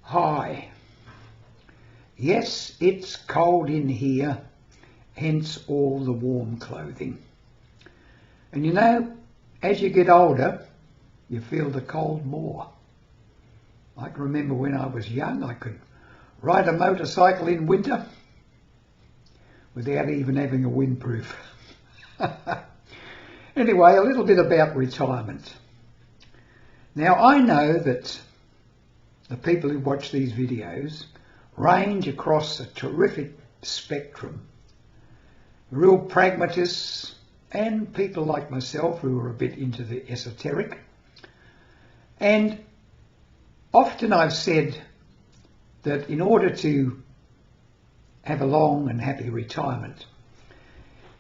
Hi. Yes, it's cold in here, hence all the warm clothing. And you know, as you get older, you feel the cold more. I can remember when I was young, I could ride a motorcycle in winter without even having a windproof. Anyway, a little bit about retirement. Now, I know that the people who watch these videos range across a terrific spectrum. Real pragmatists and people like myself who are a bit into the esoteric. And often I've said that in order to have a long and happy retirement,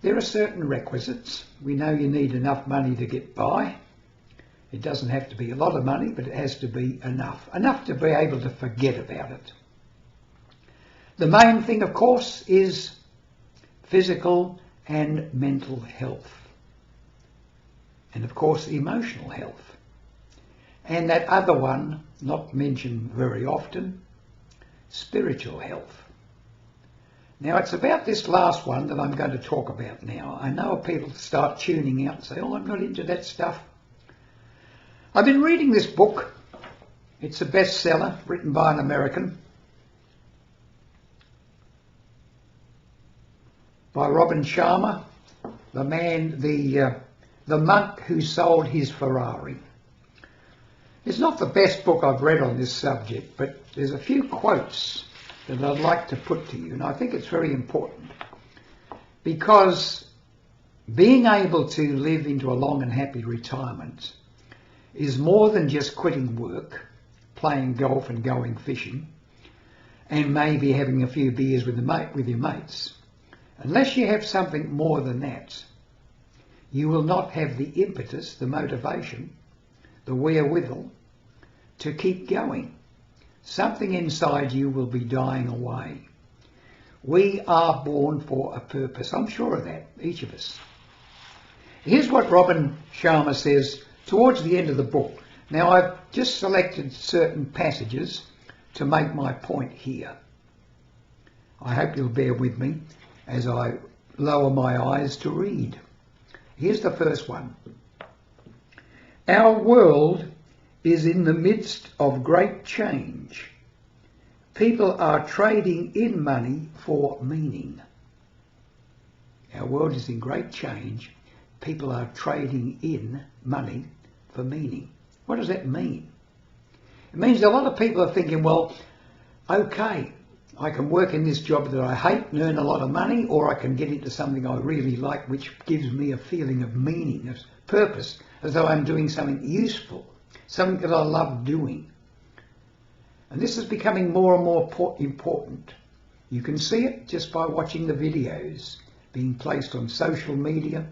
there are certain requisites. We know you need enough money to get by. It doesn't have to be a lot of money, but it has to be enough to be able to forget about it. The main thing, of course, is physical and mental health. And of course, emotional health. And that other one, not mentioned very often, spiritual health. Now, it's about this last one that I'm going to talk about now. I know people start tuning out and say, oh, I'm not into that stuff. I've been reading this book. It's a bestseller written by an American, by Robin Sharma, the man, the monk who sold his Ferrari. It's not the best book I've read on this subject, but there's a few quotes that I'd like to put to you, and I think it's very important because being able to live into a long and happy retirement is more than just quitting work, playing golf and going fishing, and maybe having a few beers with your mates. Unless you have something more than that, you will not have the impetus, the motivation, the wherewithal to keep going. Something inside you will be dying away. We are born for a purpose. I'm sure of that, each of us. Here's what Robin Sharma says towards the end of the book. Now, I've just selected certain passages to make my point here. I hope you'll bear with me as I lower my eyes to read. Here's the first one. Our world is in the midst of great change. People are trading in money for meaning. Our world is in great change. People are trading in money for meaning. What does that mean? It means a lot of people are thinking, well, okay, I can work in this job that I hate and earn a lot of money, or I can get into something I really like, which gives me a feeling of meaning, of purpose, as though I'm doing something useful, something that I love doing. And this is becoming more and more important. You can see it just by watching the videos being placed on social media,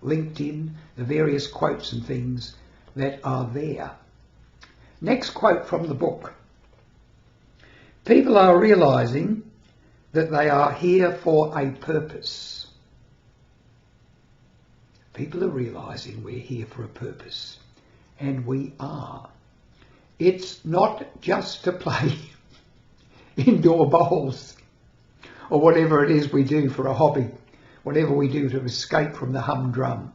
LinkedIn, the various quotes and things that are there. Next quote from the book. People are realizing that they are here for a purpose. People are realizing we're here for a purpose. And we are. It's not just to play indoor bowls or whatever it is we do for a hobby, whatever we do to escape from the humdrum.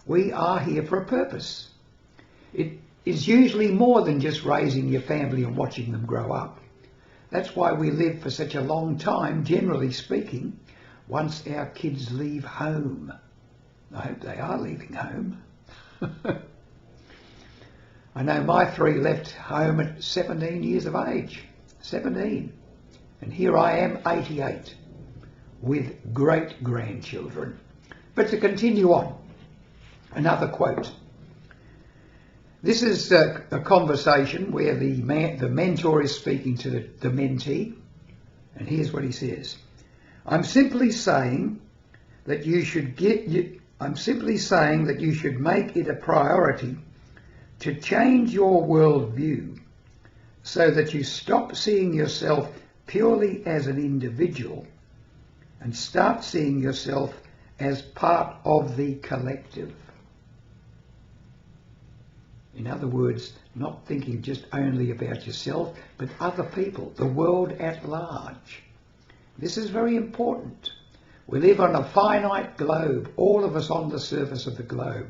We are here for a purpose. It is usually more than just raising your family and watching them grow up. That's why we live for such a long time, generally speaking, once our kids leave home. I hope they are leaving home. I know my three left home at 17 years of age. 17. And here I am, 88, with great-grandchildren. But to continue on, another quote. This is a conversation where the mentor is speaking to the mentee, and here's what he says. I'm simply saying that you should make it a priority to change your worldview so that you stop seeing yourself purely as an individual and start seeing yourself as part of the collective. In other words, not thinking just only about yourself, but other people, the world at large. This is very important. We live on a finite globe, all of us on the surface of the globe,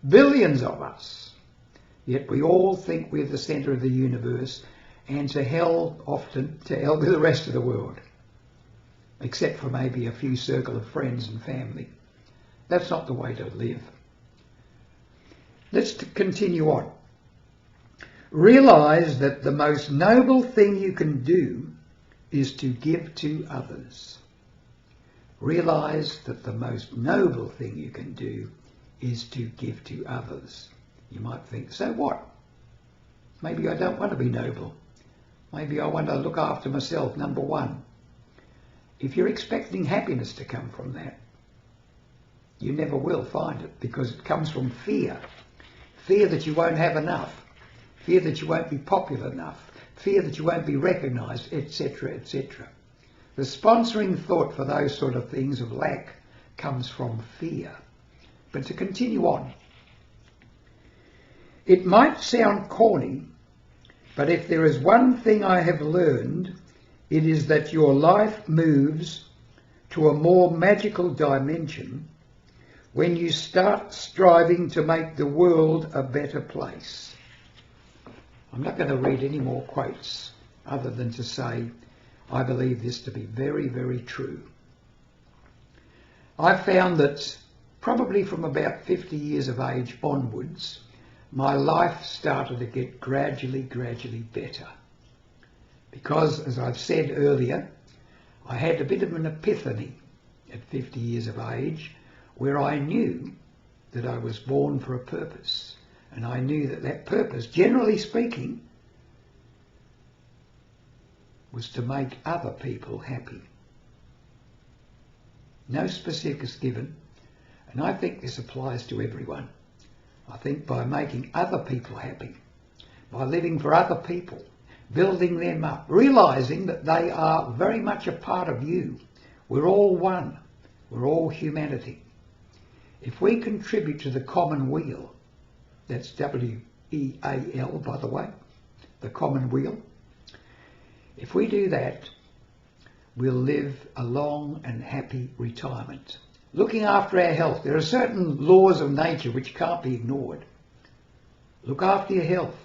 billions of us. Yet we all think we're the centre of the universe, and to hell often, to hell with the rest of the world, except for maybe a few circle of friends and family. That's not the way to live. Let's continue on. Realise that the most noble thing you can do is to give to others. Realise that the most noble thing you can do is to give to others. You might think, so what? Maybe I don't want to be noble. Maybe I want to look after myself, number one. If you're expecting happiness to come from that, you never will find it, because it comes from fear. Fear that you won't have enough. Fear that you won't be popular enough. Fear that you won't be recognised, etc., etc. The sponsoring thought for those sort of things of lack comes from fear. But to continue on, it might sound corny, but if there is one thing I have learned, it is that your life moves to a more magical dimension when you start striving to make the world a better place. I'm not going to read any more quotes other than to say I believe this to be very, very true. I found that probably from about 50 years of age onwards, my life started to get gradually better. Because, as I've said earlier, I had a bit of an epiphany at 50 years of age where I knew that I was born for a purpose. And I knew that that purpose, generally speaking, was to make other people happy. No specifics given, and I think this applies to everyone. I think by making other people happy, by living for other people, building them up, realising that they are very much a part of you. We're all one. We're all humanity. If we contribute to the common weal, that's W-E-A-L, by the way, the common weal. If we do that, we'll live a long and happy retirement. Looking after our health. There are certain laws of nature which can't be ignored. Look after your health.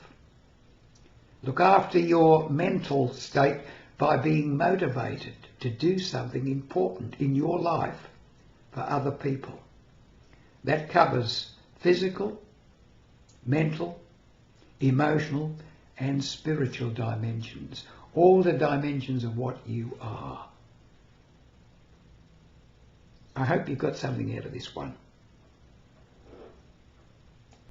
Look after your mental state by being motivated to do something important in your life for other people. That covers physical, mental, emotional and spiritual dimensions. All the dimensions of what you are. I hope you got something out of this one.